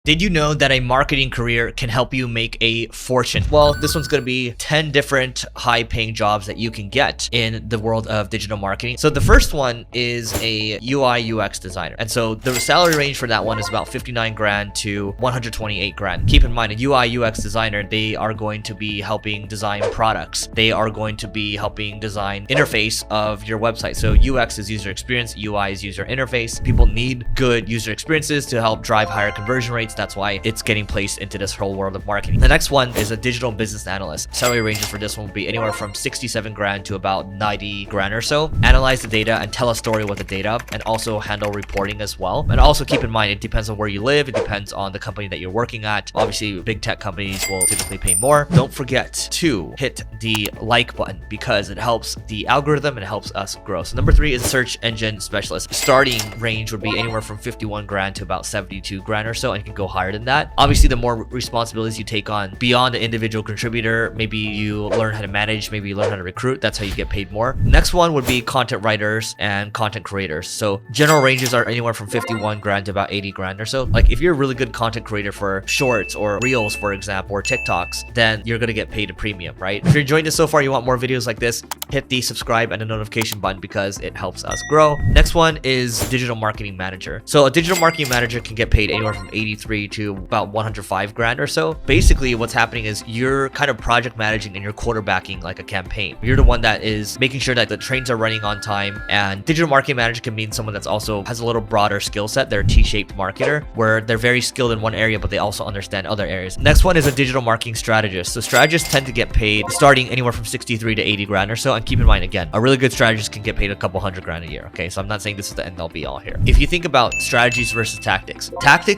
Did you know that a marketing career can help you make a fortune? Well, this one's going to be 10 different high-paying jobs that you can get in the world of digital marketing. So the first one is a UI UX designer. And so the salary range for that one is about 59 grand to 128 grand. Keep in mind, a UI UX designer, they are going to be helping design products. They are going to be helping design interface of your website. So UX is user experience, UI is user interface. People need good user experiences to help drive higher conversion rates. That's why it's getting placed into this whole world of marketing. The next one is a digital business analyst. Salary ranges for this one will be anywhere from 67 grand to about 90 grand or so. Analyze the data and tell a story with the data, and also handle reporting as well. And also keep in mind, it depends on where you live. It depends on the company that you're working at. Obviously, big tech companies will typically pay more. Don't forget to hit the like button because it helps the algorithm and it helps us grow. So number 3 is search engine specialist. Starting range would be anywhere from 51 grand to about 72 grand or so, and you can go higher than that. Obviously, the more responsibilities you take on beyond the individual contributor, maybe you learn how to manage, maybe you learn how to recruit, that's how you get paid more. Next one would be content writers and content creators. So general ranges are anywhere from 51 grand to about 80 grand or so. Like if you're a really good content creator for shorts or reels, for example, or TikToks, then you're going to get paid a premium, right? If you're enjoying this so far, you want more videos like this, hit the subscribe and the notification button because it helps us grow. Next one is digital marketing manager. So a digital marketing manager can get paid anywhere from 83 to about 105 grand or so. Basically, what's happening is you're kind of project managing and you're quarterbacking like a campaign. You're the one that is making sure that the trains are running on time. And digital marketing manager can mean someone that's also has a little broader skill set. They're a T-shaped marketer where they're very skilled in one area, but they also understand other areas. Next one is a digital marketing strategist. So strategists tend to get paid starting anywhere from 63 to 80 grand or so. And keep in mind, again, a really good strategist can get paid a couple hundred grand a year. Okay, so I'm not saying this is the end all be all here. If you think about strategies versus tactics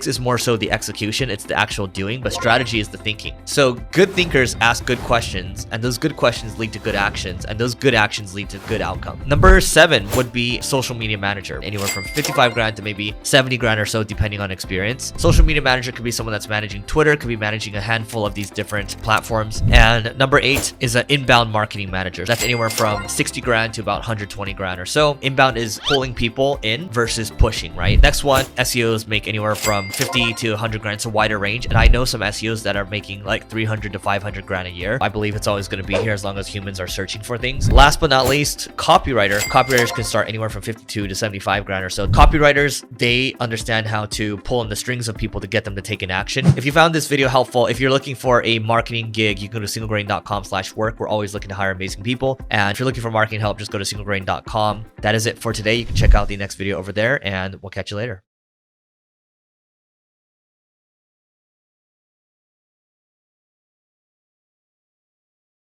is more so the execution, it's the actual doing, but strategy is the thinking. So good thinkers ask good questions, and those good questions lead to good actions, and those good actions lead to good outcome. Number 7 would be social media manager, anywhere from 55 grand to maybe 70 grand or so, depending on experience. Social media manager could be someone that's managing Twitter, could be managing a handful of these different platforms. And number 8 is an inbound marketing manager. That's anywhere from 60 grand to about 120 grand or so. Inbound is pulling people in versus pushing, right? Next one, SEOs make anywhere from 50 to 100 grand. It's a wider range. And I know some SEOs that are making like 300 to 500 grand a year. I believe it's always going to be here as long as humans are searching for things. Last but not least, copywriter. Copywriters can start anywhere from 52 to 75 grand or so. Copywriters, they understand how to pull on the strings of people to get them to take an action. If you found this video helpful, if you're looking for a marketing gig, you can go to singlegrain.com/work. We're always looking to hire amazing people. And if you're looking for marketing help, just go to singlegrain.com. That is it for today. You can check out the next video over there, and we'll catch you later.